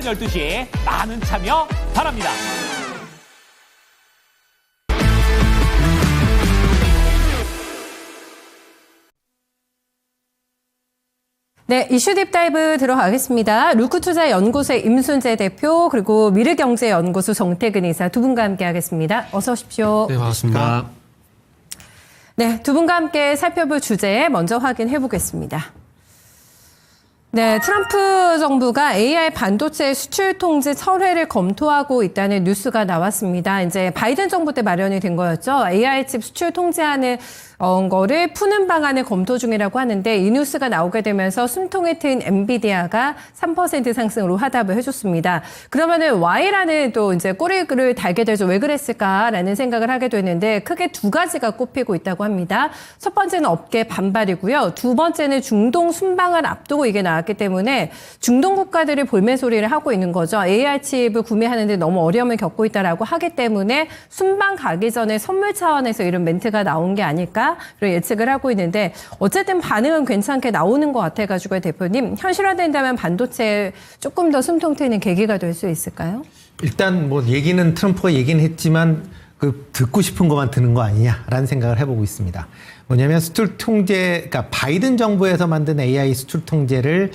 12시 많은 참여 바랍니다. 네, 이슈 딥다이브 들어가겠습니다. 루크투자연구소의 임순재 대표 그리고 미르경제연구소 정태근 이사 두 분과 함께 하겠습니다. 어서 오십시오. 네, 반갑습니다. 네, 두 분과 함께 살펴볼 주제 먼저 확인해 보겠습니다. 네, 트럼프 정부가 AI 반도체 수출 통제 철회를 검토하고 있다는 뉴스가 나왔습니다. 이제 바이든 정부 때 마련이 된 거였죠. AI 칩 수출 통제하는 거를 푸는 방안을 검토 중이라고 하는데 이 뉴스가 나오게 되면서 숨통을 트인 엔비디아가 3% 상승으로 화답을 해줬습니다. 그러면은 Y라는 또 이제 꼬리를 달게 되죠. 왜 그랬을까라는 생각을 하게 되는데 크게 두 가지가 꼽히고 있다고 합니다. 첫 번째는 업계 반발이고요. 두 번째는 중동 순방을 앞두고 이게 나왔기 때문에 중동 국가들이 볼멘 소리를 하고 있는 거죠. AI 칩을 구매하는데 너무 어려움을 겪고 있다라고 하기 때문에 순방 가기 전에 선물 차원에서 이런 멘트가 나온 게 아닐까? 예측을 하고 있는데 어쨌든 반응은 괜찮게 나오는 것 같아가지고 대표님 현실화된다면 반도체 조금 더 숨통 트이는 계기가 될 수 있을까요? 일단 뭐 얘기는 트럼프가 얘기는 했지만 그 듣고 싶은 것만 드는 거 아니냐라는 생각을 해보고 있습니다. 뭐냐면 수출 통제, 그러니까 바이든 정부에서 만든 AI 수출 통제를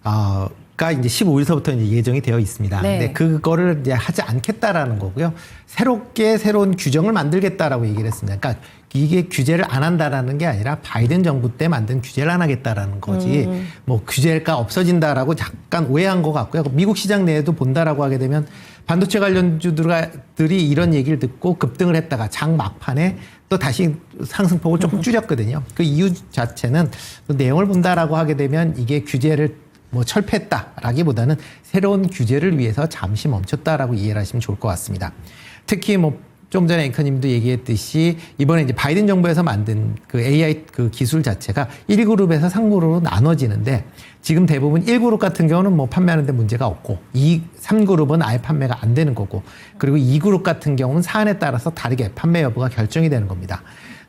가 이제 15일서부터 이제 예정이 되어 있습니다. 네. 근데 그거를 이제 하지 않겠다라는 거고요. 새로운 규정을 만들겠다라고 얘기를 했습니다. 그러니까 이게 규제를 안 한다라는 게 아니라 바이든 정부 때 만든 규제를 안 하겠다라는 거지. 뭐 규제가 없어진다라고 약간 오해한 것 같고요. 미국 시장 내에도 본다라고 하게 되면 반도체 관련주들이 이런 얘기를 듣고 급등을 했다가 장 막판에 또 다시 상승폭을 조금 줄였거든요. 그 이유 자체는 그 내용을 본다라고 하게 되면 이게 규제를 뭐 철폐했다라기보다는 새로운 규제를 위해서 잠시 멈췄다라고 이해를 하시면 좋을 것 같습니다. 특히 뭐 좀 전에 앵커님도 얘기했듯이 이번에 이제 바이든 정부에서 만든 그 AI 그 기술 자체가 1그룹에서 3그룹으로 나눠지는데 지금 대부분 1그룹 같은 경우는 뭐 판매하는데 문제가 없고 3그룹은 아예 판매가 안 되는 거고 그리고 2그룹 같은 경우는 사안에 따라서 다르게 판매 여부가 결정이 되는 겁니다.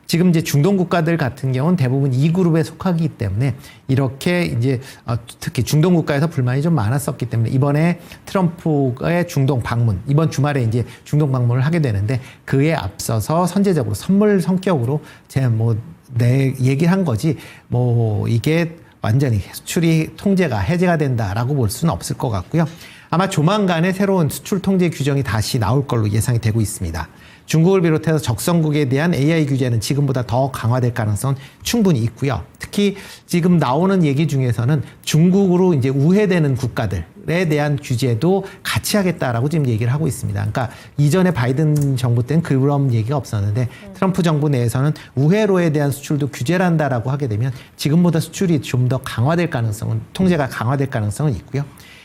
지금 이제 중동 국가들 같은 경우는 대부분 2그룹에 속하기 때문에 이렇게 이제 특히 중동 국가에서 불만이 좀 많았었기 때문에 이번에 트럼프의 중동 방문, 이번 주말에 이제 중동 방문을 하게 되는데 그에 앞서서 선제적으로 선물 성격으로 얘기를 한 거지 뭐 이게 완전히 수출이 통제가 해제가 된다라고 볼 수는 없을 것 같고요. 아마 조만간에 새로운 수출 통제 규정이 다시 나올 걸로 예상이 되고 있습니다. 중국을 비롯해서 적성국에 대한 AI 규제는 지금보다 더 강화될 가능성은 충분히 있고요. 특히 지금 나오는 얘기 중에서는 중국으로 이제 우회되는 국가들에 대한 규제도 같이 하겠다라고 지금 얘기를 하고 있습니다. 그러니까 이전에 바이든 정부 때는 그런 얘기가 없었는데 트럼프 정부 내에서는 우회로에 대한 수출도 규제를 한다라고 하게 되면 지금보다 수출이 좀 더 강화될 가능성은, 통제가 강화될 가능성은 있고요.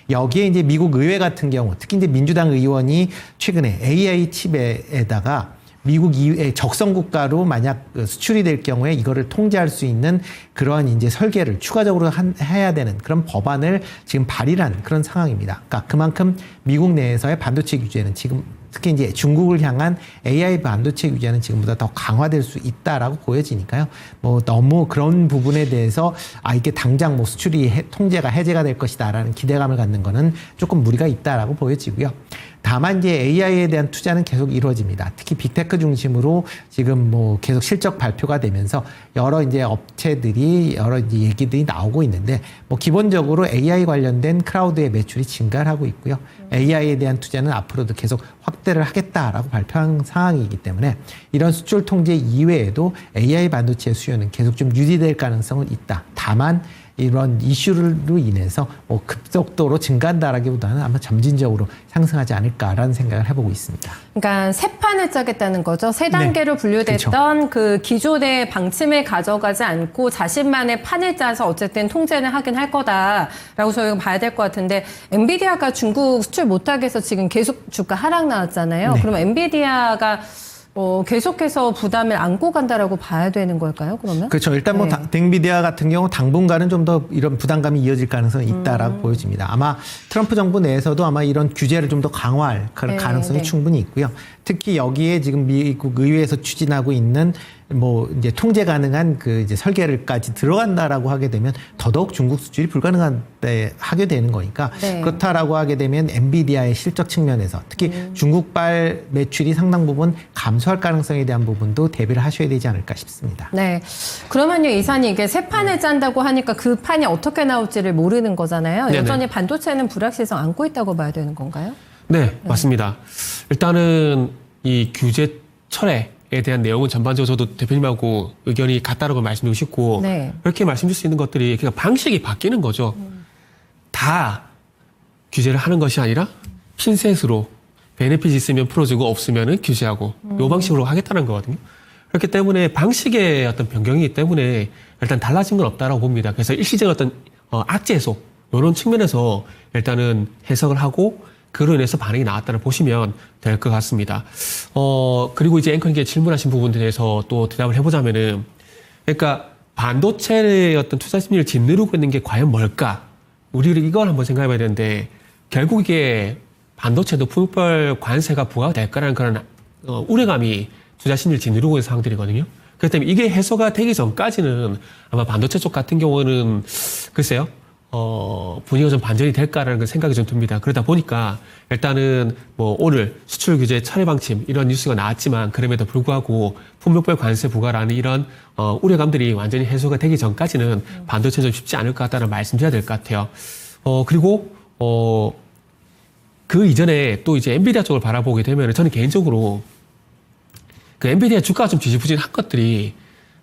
여기에 이제 미국 의회 같은 경우, 특히 이제 민주당 의원이 최근에 AI 칩에다가 미국 이외 적성 국가로 만약 수출이 될 경우에 이거를 통제할 수 있는 그러한 이제 설계를 추가적으로 해야 되는 그런 법안을 지금 발의한 그런 상황입니다. 그러니까 그만큼 미국 내에서의 반도체 규제는 지금 특히 이제 중국을 향한 AI 반도체 규제는 지금보다 더 강화될 수 있다라고 보여지니까요. 뭐 너무 그런 부분에 대해서 이게 당장 뭐 수출이 통제가 해제가 될 것이다라는 기대감을 갖는 거는 조금 무리가 있다라고 보여지고요. 다만 이제 AI에 대한 투자는 계속 이루어집니다. 특히 빅테크 중심으로 지금 뭐 계속 실적 발표가 되면서 여러 이제 업체들이 여러 이제 얘기들이 나오고 있는데 뭐 기본적으로 AI 관련된 클라우드의 매출이 증가를 하고 있고요. AI에 대한 투자는 앞으로도 계속 확대를 하겠다라고 발표한 상황이기 때문에 이런 수출 통제 이외에도 AI 반도체 수요는 계속 좀 유지될 가능성은 있다. 다만 이런 이슈로 인해서 뭐 급속도로 증가한다라기보다는 아마 점진적으로 상승하지 않을까라는 생각을 해보고 있습니다. 그러니까 세 판을 짜겠다는 거죠. 세 단계로 네, 분류됐던 그 기존의 방침을 가져가지 않고 자신만의 판을 짜서 어쨌든 통제는 하긴 할 거다라고 저희가 봐야 될 것 같은데 엔비디아가 중국 수출 못하게 해서 지금 계속 주가 하락 나왔잖아요. 네. 그럼 엔비디아가 계속해서 부담을 안고 간다라고 봐야 되는 걸까요, 그러면? 그렇죠. 일단 뭐 엔비디아 같은 경우 당분간은 좀 더 이런 부담감이 이어질 가능성이 있다라고 보여집니다. 아마 트럼프 정부 내에서도 아마 이런 규제를 좀 더 강화할 그런 가능성이 충분히 있고요. 특히 여기에 지금 미국 의회에서 추진하고 있는 뭐 이제 통제 가능한 그 이제 설계를까지 들어간다라고 하게 되면 더더욱 중국 수출이 불가능한 때 하게 되는 거니까 네. 그렇다라고 하게 되면 엔비디아의 실적 측면에서 특히 중국발 매출이 상당 부분 감소할 가능성에 대한 부분도 대비를 하셔야 되지 않을까 싶습니다. 네. 그러면요, 이사님, 이게 세 판을 짠다고 하니까 그 판이 어떻게 나올지를 모르는 거잖아요. 네네. 여전히 반도체는 불확실성 안고 있다고 봐야 되는 건가요? 네, 맞습니다. 일단은 이 규제 철회에 대한 내용은 전반적으로 저도 대표님하고 의견이 같다라고 말씀드리고 싶고 네. 그렇게 말씀드릴 수 있는 것들이 그러니까 방식이 바뀌는 거죠. 다 규제를 하는 것이 아니라 핀셋으로 베네핏이 있으면 풀어주고 없으면 규제하고 요 방식으로 하겠다는 거거든요. 그렇기 때문에 방식의 어떤 변경이기 때문에 일단 달라진 건 없다라고 봅니다. 그래서 일시적인 어떤 악재 해소 이런 측면에서 일단은 해석을 하고 그로 인해서 반응이 나왔다를 보시면 될 것 같습니다. 그리고 이제 앵커님께 질문하신 부분에 대해서 또 대답을 해보자면은, 그러니까 반도체의 어떤 투자 심리를 짓누르고 있는 게 과연 뭘까? 우리를 이걸 한번 생각해 봐야 되는데, 결국 이게 반도체도 품목별 관세가 부과가 될 거라는 그런 우려감이 투자 심리를 짓누르고 있는 상황들이거든요. 그렇기 때문에 이게 해소가 되기 전까지는 아마 반도체 쪽 같은 경우는 글쎄요. 분위기가 좀 반전이 될까라는 생각이 좀 듭니다. 그러다 보니까 일단은 뭐 오늘 수출 규제 철회 방침 이런 뉴스가 나왔지만 그럼에도 불구하고 품목별 관세 부과라는 이런 우려감들이 완전히 해소가 되기 전까지는 반도체는 좀 쉽지 않을 것 같다는 말씀드려야 될 것 같아요. 그리고 그 이전에 또 이제 엔비디아 쪽을 바라보게 되면 저는 개인적으로 그 엔비디아 주가가 좀 지지부진한 것들이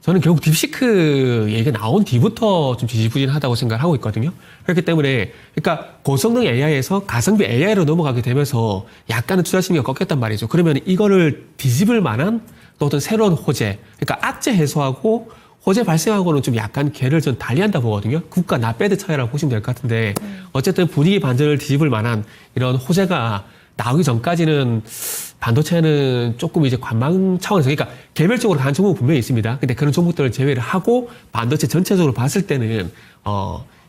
저는 결국 딥시크 얘기가 나온 뒤부터 좀 지지부진하다고 생각을 하고 있거든요. 그렇기 때문에, 그러니까 고성능 AI에서 가성비 AI로 넘어가게 되면서 약간은 투자 심리가 꺾였단 말이죠. 그러면 이거를 뒤집을 만한 또 어떤 새로운 호재, 그러니까 악재 해소하고 호재 발생하고는 좀 약간 궤를 좀 달리한다 보거든요. 국가 나배드 차이라고 보시면 될 것 같은데, 어쨌든 분위기 반전을 뒤집을 만한 이런 호재가 나오기 전까지는 반도체는 조금 이제 관망 차원에서, 그러니까 개별적으로 가는 종목은 분명히 있습니다. 근데 그런 종목들을 제외를 하고 반도체 전체적으로 봤을 때는,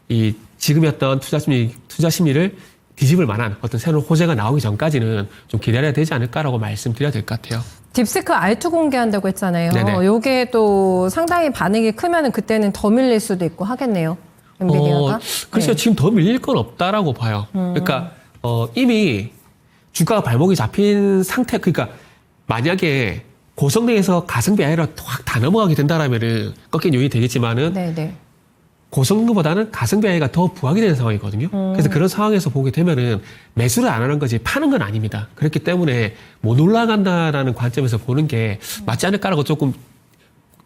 이 지금이었던 투자 심리를 뒤집을 만한 어떤 새로운 호재가 나오기 전까지는 좀 기다려야 되지 않을까라고 말씀드려야 될 것 같아요. 딥시크 R2 공개한다고 했잖아요. 네네. 요게 또 상당히 반응이 크면은 그때는 더 밀릴 수도 있고 하겠네요. 엔비디아가. 글쎄요, 지금 더 밀릴 건 없다라고 봐요. 그러니까, 이미 주가가 발목이 잡힌 상태, 그러니까 만약에 고성능에서 가성비 AI로 확 다 넘어가게 된다라면은 꺾인 요인이 되겠지만은 네네. 고성능보다는 가성비 AI가 더 부각이 되는 상황이거든요. 그래서 그런 상황에서 보게 되면은 매수를 안 하는 거지 파는 건 아닙니다. 그렇기 때문에 못 올라간다라는 관점에서 보는 게 맞지 않을까라고 조금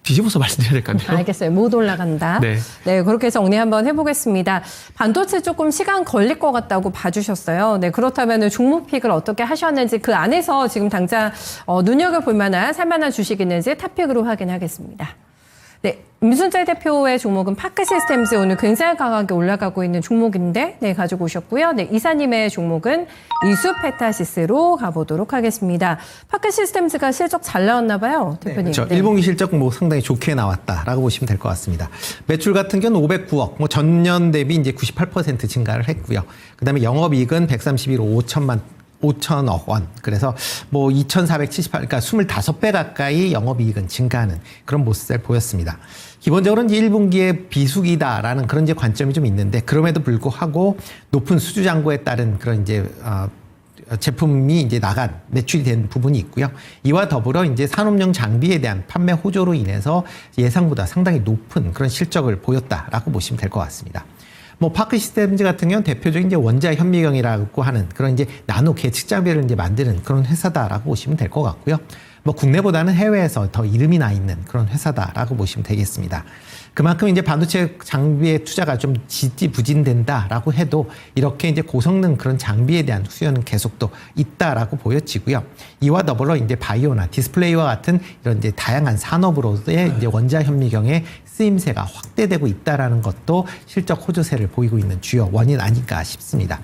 뒤집어서 말씀드려야 될 것 같네요. 알겠어요. 못 올라간다. 네. 네, 그렇게 정리 한번 해보겠습니다. 반도체 조금 시간 걸릴 것 같다고 봐주셨어요. 네, 그렇다면 종목픽을 어떻게 하셨는지 그 안에서 지금 당장 눈여겨볼 만한 살만한 주식이 있는지 탑픽으로 확인하겠습니다. 네, 임순재 대표의 종목은 파크 시스템즈 오늘 굉장히 강하게 올라가고 있는 종목인데 네, 가지고 오셨고요. 네, 이사님의 종목은 이수페타시스로 가보도록 하겠습니다. 파크 시스템즈가 실적 잘 나왔나 봐요, 대표님. 그렇죠. 1분기 실적 뭐 상당히 좋게 나왔다라고 보시면 될 것 같습니다. 매출 같은 경우는 509억, 뭐 전년 대비 이제 98% 증가를 했고요. 그다음에 영업이익은 131억 5천억 원. 그래서 뭐 2,478, 그러니까 25배 가까이 영업이익은 증가하는 그런 모습을 보였습니다. 기본적으로 이제 1분기에 비수기다라는 그런 이제 관점이 좀 있는데 그럼에도 불구하고 높은 수주 잔고에 따른 그런 이제 제품이 이제 나간 매출이 된 부분이 있고요. 이와 더불어 이제 산업용 장비에 대한 판매 호조로 인해서 예상보다 상당히 높은 그런 실적을 보였다라고 보시면 될 것 같습니다. 뭐 파크 시스템즈 같은 경우는 대표적인 이제 원자 현미경이라고 하는 그런 이제 나노 계측 장비를 이제 만드는 그런 회사다라고 보시면 될 것 같고요. 뭐 국내보다는 해외에서 더 이름이 나 있는 그런 회사다라고 보시면 되겠습니다. 그만큼 이제 반도체 장비의 투자가 좀 지지부진된다라고 해도 이렇게 이제 고성능 그런 장비에 대한 수요는 계속 또 있다라고 보여지고요. 이와 더불어 이제 바이오나 디스플레이와 같은 이런 이제 다양한 산업으로의 이제 원자 현미경의 쓰임새가 확대되고 있다라는 것도 실적 호조세를 보이고 있는 주요 원인 아닐까 싶습니다.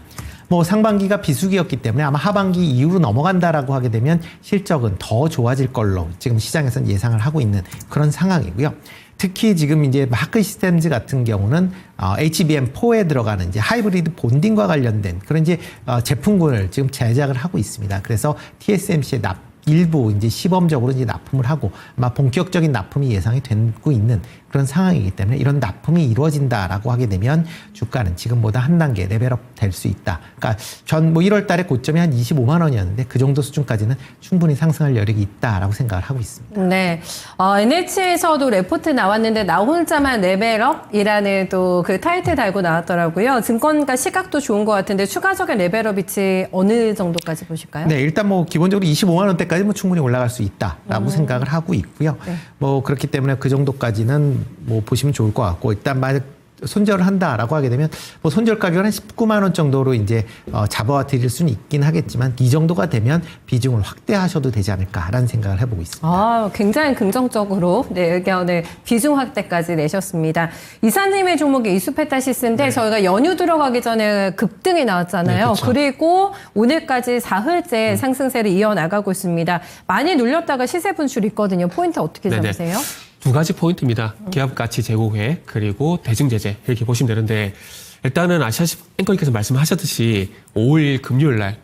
뭐 상반기가 비수기였기 때문에 아마 하반기 이후로 넘어간다라고 하게 되면 실적은 더 좋아질 걸로 지금 시장에서는 예상을 하고 있는 그런 상황이고요. 특히 지금 이제 마크 시스템즈 같은 경우는 HBM4에 들어가는 이제 하이브리드 본딩과 관련된 그런 이제 제품군을 지금 제작을 하고 있습니다. 그래서 TSMC의 일부 이제 시범적으로 이제 납품을 하고 아마 본격적인 납품이 예상이 되고 있는 그런 상황이기 때문에 이런 납품이 이루어진다라고 하게 되면 주가는 지금보다 한 단계 레벨업 될 수 있다. 그러니까 전 뭐 1월 달에 고점이 한 25만 원이었는데 그 정도 수준까지는 충분히 상승할 여력이 있다라고 생각을 하고 있습니다. 네. NH에서도 레포트 나왔는데 나 혼자만 레벨업이라는 또 그 타이틀 달고 나왔더라고요. 증권가 시각도 좋은 것 같은데 추가적인 레벨업 위치 어느 정도까지 보실까요? 네, 일단 뭐 기본적으로 25만 원대까지 뭐 충분히 올라갈 수 있다라고 생각을 하고 있고요. 네. 뭐 그렇기 때문에 그 정도까지는 뭐 보시면 좋을 것 같고 일단 만약 손절을 한다라고 하게 되면 뭐 손절 가격은 한 19만 원 정도로 이제 잡아 드릴 수는 있긴 하겠지만 이 정도가 되면 비중을 확대하셔도 되지 않을까라는 생각을 해보고 있습니다. 아, 굉장히 긍정적으로 네, 의견을 비중 확대까지 내셨습니다. 이사님의 종목이 이수페타시스인데 저희가 연휴 들어가기 전에 급등이 나왔잖아요. 네, 그렇죠. 그리고 오늘까지 사흘째 상승세를 이어나가고 있습니다. 많이 눌렸다가 시세 분출이 있거든요. 포인트 어떻게 네네. 잡으세요? 두 가지 포인트입니다. 기업 가치 제고 계획 그리고 대중 제재 이렇게 보시면 되는데 일단은 아시아시 앵커님께서 말씀하셨듯이 5일 금요일 날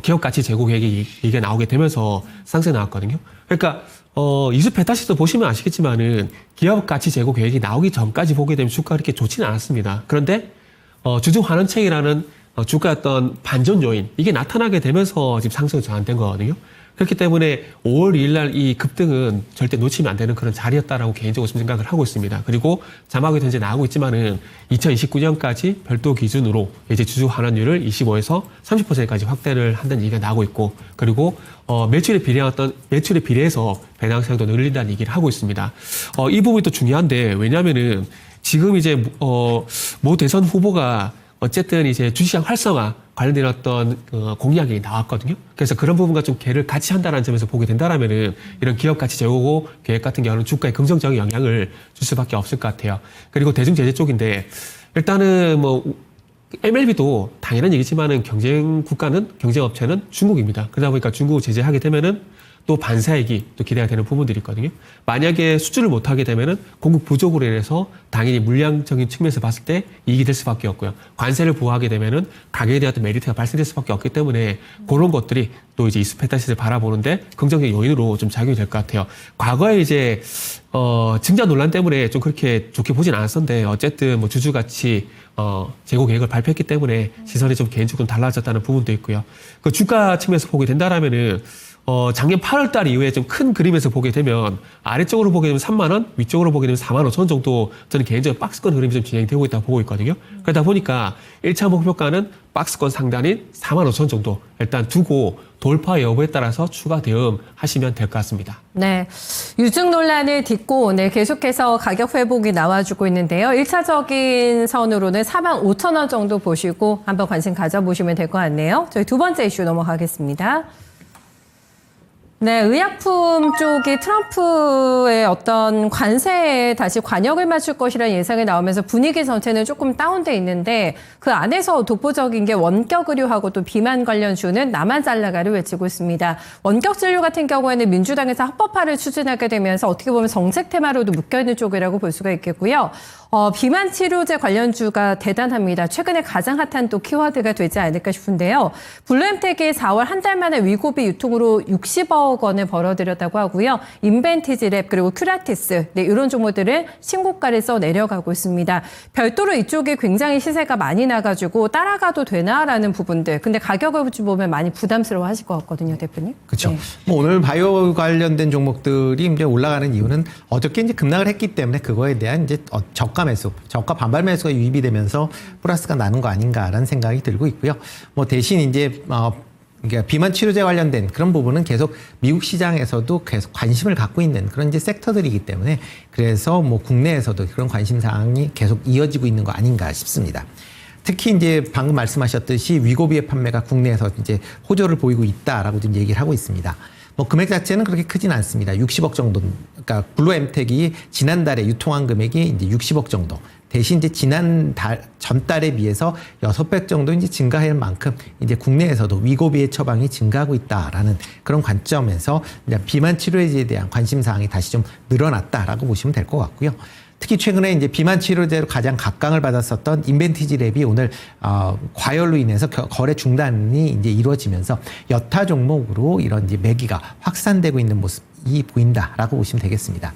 기업 가치 제고 계획이 이게 나오게 되면서 상승이 나왔거든요. 그러니까 이수페타시스 보시면 아시겠지만은 기업 가치 제고 계획이 나오기 전까지 보게 되면 주가가 그렇게 좋지는 않았습니다. 그런데 주중 환원책이라는 주가 어떤 반전 요인 이게 나타나게 되면서 지금 상승이 전환된 거거든요. 그렇기 때문에 5월 2일 날 이 급등은 절대 놓치면 안 되는 그런 자리였다라고 개인적으로 좀 생각을 하고 있습니다. 그리고 자막이 현재 나오고 있지만은 2029년까지 별도 기준으로 이제 주주 환원율을 25에서 30%까지 확대를 한다는 얘기가 나오고 있고 그리고 매출에 비례해서 배당성도 늘린다는 얘기를 하고 있습니다. 이 부분이 또 중요한데 왜냐면은 지금 이제 모 대선 후보가 어쨌든 이제 주시장 활성화 관련된 어떤 공약이 나왔거든요. 그래서 그런 부분과 좀 개를 같이 한다는 점에서 보게 된다라면은 이런 기업 가치 제고 계획 같은 경우는 주가에 긍정적인 영향을 줄 수밖에 없을 것 같아요. 그리고 대중 제재 쪽인데 일단은 뭐 MLB도 당연한 얘기지만은 경쟁 업체는 중국입니다. 그러다 보니까 중국 제재하게 되면은 또 반사이익이 또 기대가 되는 부분들이 있거든요. 만약에 수주를 못하게 되면은 공급 부족으로 인해서 당연히 물량적인 측면에서 봤을 때 이익이 될 수밖에 없고요. 관세를 부과하게 되면은 가격에 대한 메리트가 발생될 수밖에 없기 때문에 그런 것들이 또 이제 이수페타시스를 바라보는데 긍정적인 요인으로 좀 작용이 될 것 같아요. 과거에 이제 증자 논란 때문에 좀 그렇게 좋게 보진 않았었는데 어쨌든 뭐 주주가치 재고 계획을 발표했기 때문에 시선이 좀 개인적으로 달라졌다는 부분도 있고요. 그 주가 측면에서 보게 된다라면은 작년 8월 달 이후에 좀 큰 그림에서 보게 되면 아래쪽으로 보게 되면 3만 원, 위쪽으로 보게 되면 4만 5천 원 정도 저는 개인적으로 박스권 흐름이 좀 진행되고 있다고 보고 있거든요. 그러다 보니까 1차 목표가는 박스권 상단인 4만 5천 원 정도 일단 두고 돌파 여부에 따라서 추가 대응하시면 될 것 같습니다. 네. 유증 논란을 딛고 네, 계속해서 가격 회복이 나와주고 있는데요. 1차적인 선으로는 4만 5천 원 정도 보시고 한번 관심 가져보시면 될 것 같네요. 저희 두 번째 이슈 넘어가겠습니다. 네, 의약품 쪽이 트럼프의 어떤 관세에 다시 관역을 맞출 것이라는 예상이 나오면서 분위기 전체는 조금 다운돼 있는데 그 안에서 독보적인 게 원격 의료하고 또 비만 관련주는 나만 잘라가를 외치고 있습니다. 원격 진료 같은 경우에는 민주당에서 합법화를 추진하게 되면서 어떻게 보면 정책 테마로도 묶여있는 쪽이라고 볼 수가 있겠고요. 비만 치료제 관련주가 대단합니다. 최근에 가장 핫한 또 키워드가 되지 않을까 싶은데요. 블루엠텍이 4월 한 달 만에 위고비 유통으로 60억 원을 벌어들였다고 하고요. 인벤티지랩 그리고 큐라티스 네, 이런 종목들은 신고가를 써 내려가고 있습니다. 별도로 이쪽이 굉장히 시세가 많이 나가지고 따라가도 되나라는 부분들. 근데 가격을 보면 많이 부담스러워하실 것 같거든요, 대표님. 그렇죠. 네. 뭐 오늘 바이오 관련된 종목들이 이제 올라가는 이유는 어저께 이제 급락을 했기 때문에 그거에 대한 이제 저가 매수, 저가 반발 매수가 유입이 되면서 플러스가 나는 거 아닌가라는 생각이 들고 있고요. 뭐 대신 이제 그러니까 비만 치료제 관련된 그런 부분은 계속 미국 시장에서도 계속 관심을 갖고 있는 그런 이제 섹터들이기 때문에 그래서 뭐 국내에서도 그런 관심 사항이 계속 이어지고 있는 거 아닌가 싶습니다. 특히 이제 방금 말씀하셨듯이 위고비의 판매가 국내에서 이제 호조를 보이고 있다라고 좀 얘기를 하고 있습니다. 뭐 금액 자체는 그렇게 크진 않습니다. 60억 정도. 그러니까 블루엠텍이 지난달에 유통한 금액이 이제 60억 정도. 대신 이제 전달에 비해서 6배 정도 이제 증가할 만큼 이제 국내에서도 위고비의 처방이 증가하고 있다라는 그런 관점에서 비만 치료제에 대한 관심 사항이 다시 좀 늘어났다라고 보시면 될 것 같고요. 특히 최근에 이제 비만 치료제로 가장 각광을 받았었던 인벤티지 랩이 오늘 과열로 인해서 거래 중단이 이제 이루어지면서 여타 종목으로 이런 이제 매기가 확산되고 있는 모습이 보인다라고 보시면 되겠습니다.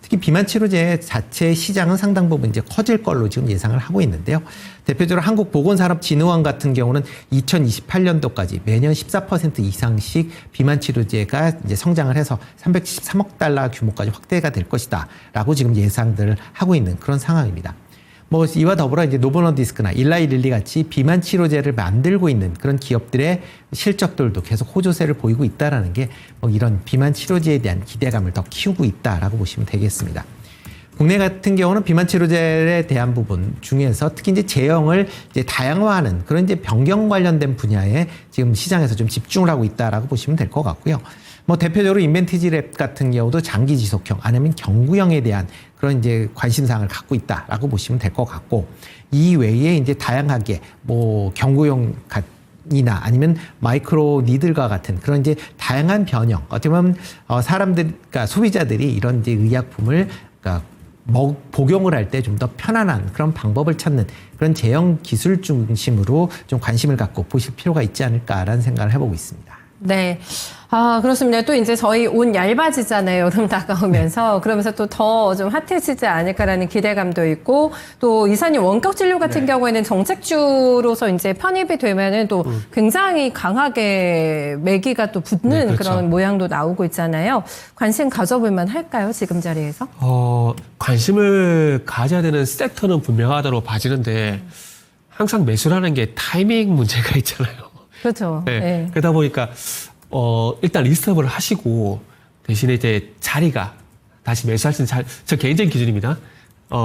특히 비만 치료제 자체 시장은 상당 부분 이제 커질 걸로 지금 예상을 하고 있는데요. 대표적으로 한국보건산업진흥원 같은 경우는 2028년도까지 매년 14% 이상씩 비만 치료제가 이제 성장을 해서 373억 달러 규모까지 확대가 될 것이다라고 지금 예상들을 하고 있는 그런 상황입니다. 뭐 이와 더불어 이제 노보노디스크나 일라이릴리 같이 비만 치료제를 만들고 있는 그런 기업들의 실적들도 계속 호조세를 보이고 있다라는 게 뭐 이런 비만 치료제에 대한 기대감을 더 키우고 있다라고 보시면 되겠습니다. 국내 같은 경우는 비만 치료제에 대한 부분 중에서 특히 이제 제형을 이제 다양화하는 그런 이제 변경 관련된 분야에 지금 시장에서 좀 집중을 하고 있다라고 보시면 될 것 같고요. 뭐 대표적으로 인벤티지 랩 같은 경우도 장기 지속형 아니면 경구형에 대한 그런 이제 관심사항을 갖고 있다라고 보시면 될 것 같고, 이 외에 이제 다양하게 뭐 경구형 이나 아니면 마이크로 니들과 같은 그런 이제 다양한 변형, 어떻게 보면 사람들, 그러니까 소비자들이 이런 이제 의약품을 그러니까 복용을 할 때 좀 더 편안한 그런 방법을 찾는 그런 제형 기술 중심으로 좀 관심을 갖고 보실 필요가 있지 않을까라는 생각을 해보고 있습니다. 네. 아, 그렇습니다. 또 이제 저희 옷 얇아지잖아요. 여름 다가오면서. 그러면서 또 더 좀 핫해지지 않을까라는 기대감도 있고, 또 이사님 원격 진료 같은 경우에는 정책주로서 이제 편입이 되면은 또 굉장히 강하게 매기가 또 붙는 그렇죠. 그런 모양도 나오고 있잖아요. 관심 가져볼만 할까요? 지금 자리에서? 관심을 가져야 되는 섹터는 분명하다고 봐지는데 항상 매수라는 게 타이밍 문제가 있잖아요. 그렇죠. 네. 네. 그러다 보니까 일단 리스트업을 하시고 대신에 이제 자리가 다시 매수할 수 있는 저 개인적인 기준입니다.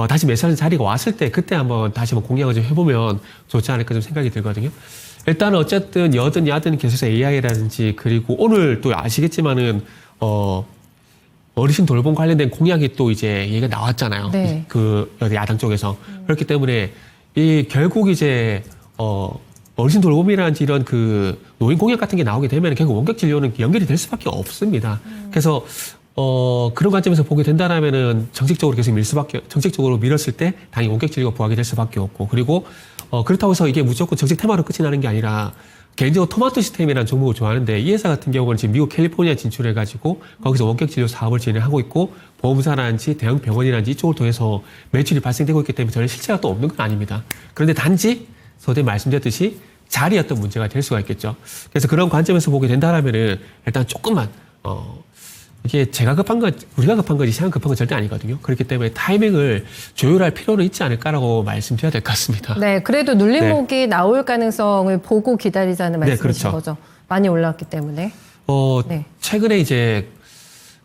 다시 매수하는 자리가 왔을 때 그때 한번 다시 한번 공략을 좀 해보면 좋지 않을까 좀 생각이 들거든요. 일단은 어쨌든 여든 야든 계속해서 AI라든지 그리고 오늘 또 아시겠지만은 어르신 돌봄 관련된 공약이 또 이제 얘기가 나왔잖아요. 네. 그 여기 야당 쪽에서. 그렇기 때문에 이 결국 이제 어르신 돌봄이라든지 이런 그 노인 공약 같은 게 나오게 되면 결국 원격 진료는 연결이 될 수밖에 없습니다. 그래서 그런 관점에서 보게 된다라면은 정책적으로 계속 정책적으로 밀었을 때 당연히 원격 진료가 부각이 될 수밖에 없고, 그리고 그렇다고 해서 이게 무조건 정책 테마로 끝이 나는 게 아니라 개인적으로 토마토 시스템이라는 종목을 좋아하는데 이 회사 같은 경우는 지금 미국 캘리포니아 진출해가지고 거기서 원격 진료 사업을 진행하고 있고 보험사라든지 대형 병원이라든지 이쪽을 통해서 매출이 발생되고 있기 때문에 전혀 실체가 또 없는 건 아닙니다. 그런데 단지 서두에 말씀드렸듯이 자리 어떤 문제가 될 수가 있겠죠. 그래서 그런 관점에서 보게 된다라면은 일단 조금만 이게 제가 급한 건 우리가 급한 거지 시장 급한 건 절대 아니거든요. 그렇기 때문에 타이밍을 조율할 필요는 있지 않을까라고 말씀드려야 될 것 같습니다. 네, 그래도 눌림목이 나올 가능성을 보고 기다리자는 말씀이신 그렇죠. 거죠. 많이 올라왔기 때문에. 네. 최근에 이제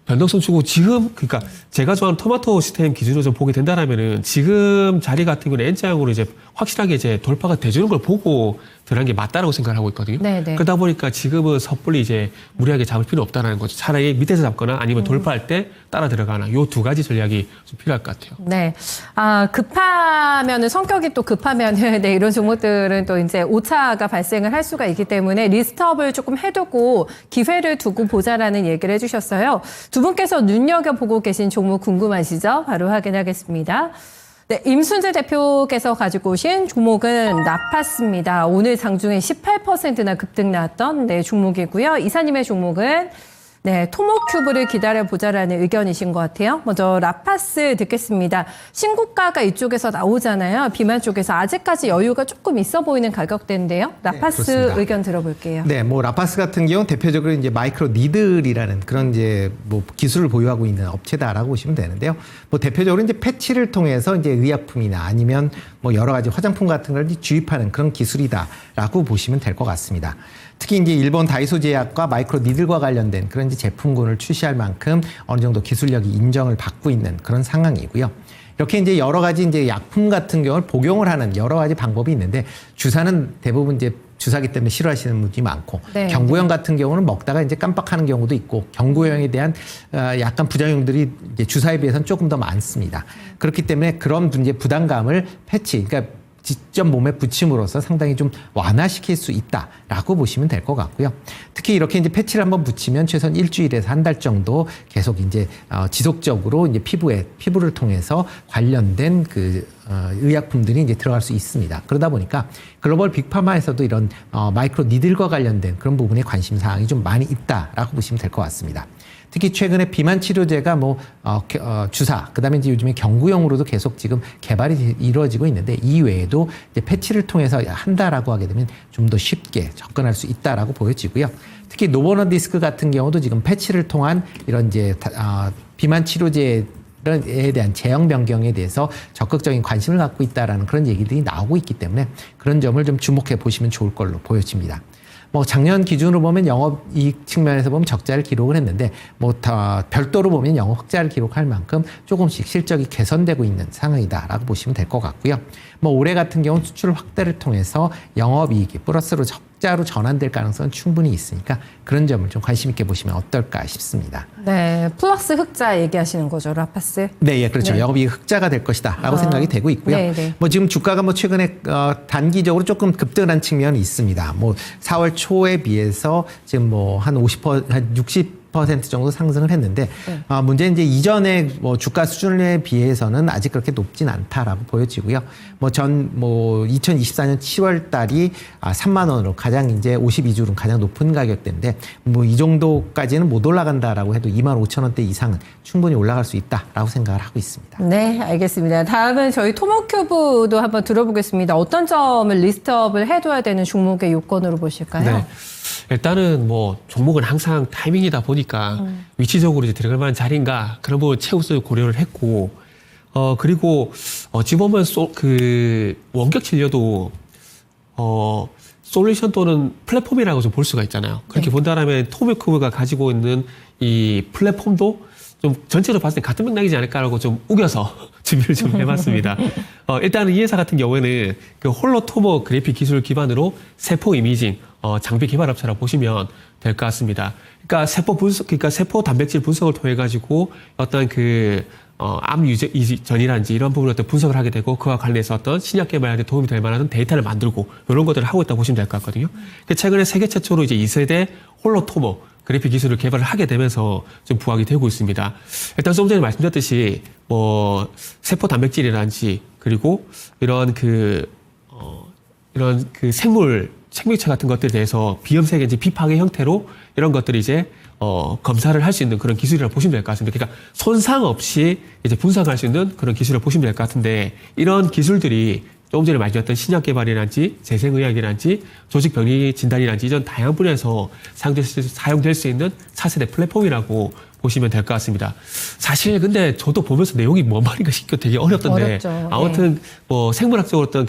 변동성 주고 지금 그러니까 제가 좋아하는 토마토 시스템 기준으로 좀 보게 된다라면은 지금 자리 같은 경우는 N자형으로 이제 확실하게 이제 돌파가 돼주는 걸 보고 들어간 게 맞다라고 생각을 하고 있거든요. 네네. 그러다 보니까 지금은 섣불리 이제 무리하게 잡을 필요 없다는 거죠. 차라리 밑에서 잡거나 아니면 돌파할 때 따라 들어가나 요 두 가지 전략이 좀 필요할 것 같아요. 네. 아, 급하면은 성격이 또 급하면은 네, 이런 종목들은 또 이제 오차가 발생을 할 수가 있기 때문에 리스트업을 조금 해두고 기회를 두고 보자라는 얘기를 해주셨어요. 두 분께서 눈여겨보고 계신 종목 궁금하시죠? 바로 확인하겠습니다. 네, 임순재 대표께서 가지고 오신 종목은 라파스입니다. 오늘 장중에 18%나 급등 나왔던 네, 종목이고요. 이사님의 종목은 네, 토모큐브를 기다려보자라는 의견이신 것 같아요. 먼저 라파스 듣겠습니다. 신고가가 이쪽에서 나오잖아요. 비만 쪽에서 아직까지 여유가 조금 있어 보이는 가격대인데요. 라파스 그렇습니다. 의견 들어볼게요. 네, 뭐 라파스 같은 경우는 대표적으로 이제 마이크로 니들이라는 그런 이제 뭐 기술을 보유하고 있는 업체다라고 보시면 되는데요. 뭐 대표적으로 이제 패치를 통해서 이제 의약품이나 아니면 뭐 여러 가지 화장품 같은 걸 주입하는 그런 기술이다라고 보시면 될 것 같습니다. 특히 이제 일본 다이소 제약과 마이크로 니들과 관련된 그런 이제 제품군을 출시할 만큼 어느 정도 기술력이 인정을 받고 있는 그런 상황이고요. 이렇게 이제 여러 가지 이제 약품 같은 경우를 복용을 하는 여러 가지 방법이 있는데 주사는 대부분 이제 주사기 때문에 싫어하시는 분들이 많고 네, 경구형 같은 경우는 먹다가 이제 깜빡하는 경우도 있고 경구형에 대한 약간 부작용들이 이제 주사에 비해서는 조금 더 많습니다. 그렇기 때문에 그런 이제 부담감을 패치, 그러니까 직접 몸에 붙임으로써 상당히 좀 완화시킬 수 있다라고 보시면 될 것 같고요. 특히 이렇게 이제 패치를 한번 붙이면 최소한 일주일에서 한 달 정도 계속 이제 지속적으로 이제 피부를 통해서 관련된 의약품들이 이제 들어갈 수 있습니다. 그러다 보니까 글로벌 빅파마에서도 이런 마이크로 니들과 관련된 그런 부분에 관심 사항이 좀 많이 있다라고 보시면 될 것 같습니다. 특히 최근에 비만 치료제가 주사, 그다음에 이제 요즘에 경구용으로도 계속 지금 개발이 이루어지고 있는데 이 외에도 이제 패치를 통해서 한다라고 하게 되면 좀 더 쉽게 접근할 수 있다라고 보여지고요. 특히 노보노디스크 같은 경우도 지금 패치를 통한 이런 이제 비만 치료제에 대한 제형 변경에 대해서 적극적인 관심을 갖고 있다라는 그런 얘기들이 나오고 있기 때문에 그런 점을 좀 주목해 보시면 좋을 걸로 보여집니다. 작년 기준으로 보면 영업이익 측면에서 보면 적자를 기록을 했는데 별도로 보면 영업 흑자를 기록할 만큼 조금씩 실적이 개선되고 있는 상황이다라고 보시면 될 것 같고요. 올해 같은 경우는 수출 확대를 통해서 영업이익이 플러스로 적자로 전환될 가능성은 충분히 있으니까 그런 점을 좀 관심 있게 보시면 어떨까 싶습니다. 네, 플러스 흑자 얘기하시는 거죠, 라파스? 네, 예, 그렇죠. 네. 영업이익 흑자가 될 것이다라고 생각이 되고 있고요. 네, 네. 지금 주가가 최근에 단기적으로 조금 급등한 측면이 있습니다. 4월 초에 비해서 지금 한 60% 정도 상승을 했는데 문제는 이제 이전에 주가 수준에 비해서는 아직 그렇게 높진 않다라고 보여지고요. 2024년 7월 달이 3만 원으로 가장 이제 52주는 가장 높은 가격대인데 이 정도까지는 못 올라간다라고 해도 2만 5천 원대 이상은 충분히 올라갈 수 있다라고 생각을 하고 있습니다. 네, 알겠습니다. 다음은 저희 토모큐브도 한번 들어보겠습니다. 어떤 점을 리스트업을 해둬야 되는 종목의 요건으로 보실까요? 네. 일단은 종목은 항상 타이밍이다 보니까 위치적으로 이제 들어갈 만한 자리인가 그런 부분 최우선 고려를 했고 그리고 어찌 보면 원격 진료도 솔루션 또는 플랫폼이라고 좀 볼 수가 있잖아요. 그렇게 본다라면 토모큐브가 가지고 있는 이 플랫폼도 좀 전체로 봤을 때 같은 맥락이지 않을까라고 좀 우겨서 준비를 좀 해봤습니다. 일단은 이 회사 같은 경우에는 그 홀로토모 그래픽 기술 기반으로 세포 이미징 장비 개발 업체라고 보시면 될 것 같습니다. 그러니까 세포 단백질 분석을 통해 가지고 어떤 암 유전이라든지 이런 부분을 어떤 분석을 하게 되고 그와 관련해서 어떤 신약 개발에 도움이 될 만한 데이터를 만들고 이런 것들을 하고 있다고 보시면 될 것 같거든요. 최근에 세계 최초로 이제 2세대 홀로토모 그래픽 기술을 개발을 하게 되면서 좀 부각이 되고 있습니다. 일단 좀 전에 말씀드렸듯이 세포 단백질이라든지 그리고 이런 생물체 같은 것들에 대해서 비염색인지 비파괴 형태로 이런 것들이 이제 검사를 할 수 있는 그런 기술이라고 보시면 될 것 같습니다. 그러니까 손상 없이 이제 분석할 수 있는 그런 기술을 보시면 될 것 같은데 이런 기술들이 조금 전에 말씀드렸던 신약 개발이란지 재생의학이란지 조직병리 진단이란지 이런 다양한 분야에서 사용될 수 있는 차세대 플랫폼이라고 보시면 될 것 같습니다. 사실 근데 저도 보면서 내용이 뭔 말인가 싶고 되게 어렵던데 어렵죠. 아무튼 생물학적으로 어떤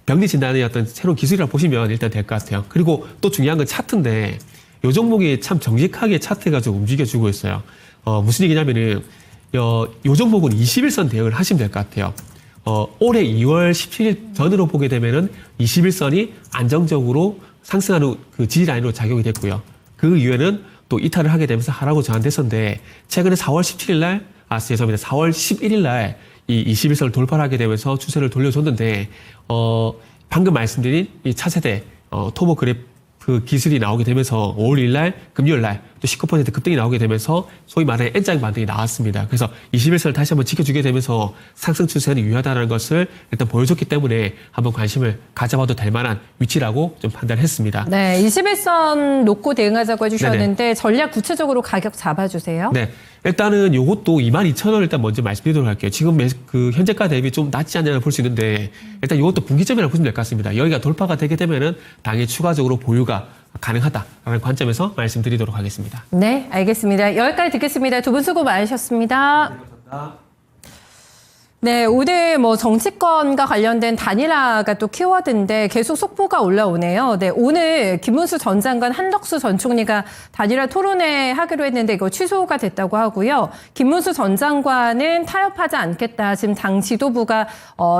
병리 진단의 어떤 새로운 기술이라고 보시면 일단 될 것 같아요. 그리고 또 중요한 건 차트인데 요 종목이 참 정직하게 차트가 좀 움직여주고 있어요. 무슨 얘기냐면은 요 종목은 21선 대응을 하시면 될 것 같아요. 올해 2월 17일 전으로 보게 되면은 21선이 안정적으로 상승하는 그 지지라인으로 작용이 됐고요. 그 이후에는 또 이탈을 하게 되면서 하락으로 전환됐었는데 최근에 4월 11일 날 이 21선을 돌파하게 되면서 추세를 돌려줬는데 방금 말씀드린 이 차세대 토모 그래프 기술이 나오게 되면서 5월 1일 날 금요일 날 또 19% 급등이 나오게 되면서 소위 말하는 N장 반등이 나왔습니다. 그래서 21선을 다시 한번 지켜주게 되면서 상승 추세는 유효하다는 것을 일단 보여줬기 때문에 한번 관심을 가져봐도 될 만한 위치라고 좀 판단했습니다. 네, 21선 놓고 대응하자고 해주셨는데 전략 구체적으로 가격 잡아주세요. 네. 일단은 요것도 22,000원 일단 먼저 말씀드리도록 할게요. 지금 현재가 대비 좀 낮지 않냐고 볼 수 있는데 일단 요것도 분기점이라고 보시면 될 것 같습니다. 여기가 돌파가 되게 되면은 당연히 추가적으로 보유가 가능하다라는 관점에서 말씀드리도록 하겠습니다. 네, 알겠습니다. 여기까지 듣겠습니다. 두 분 수고 많으셨습니다. 네, 감사합니다. 네, 오늘 정치권과 관련된 단일화가 또 키워드인데 계속 속보가 올라오네요. 네, 오늘 김문수 전 장관, 한덕수 전 총리가 단일화 토론회 하기로 했는데 이거 취소가 됐다고 하고요. 김문수 전 장관은 타협하지 않겠다. 지금 당 지도부가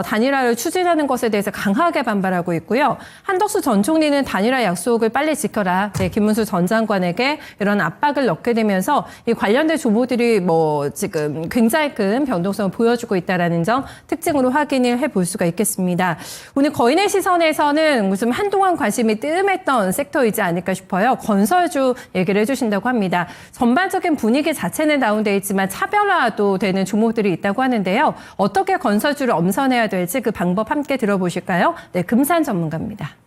단일화를 추진하는 것에 대해서 강하게 반발하고 있고요. 한덕수 전 총리는 단일화 약속을 빨리 지켜라. 네, 김문수 전 장관에게 이런 압박을 넣게 되면서 이 관련된 조보들이 지금 굉장히 큰 변동성을 보여주고 있다라는 있다는 점 특징으로 확인을 해볼 수가 있겠습니다. 오늘 거인의 시선에서는 좀 한동안 관심이 뜸했던 섹터이지 않을까 싶어요. 건설주 얘기를 해주신다고 합니다. 전반적인 분위기 자체는 다운돼 있지만 차별화도 되는 종목들이 있다고 하는데요. 어떻게 건설주를 엄선해야 될지 그 방법 함께 들어보실까요? 네, 금산 전문가입니다.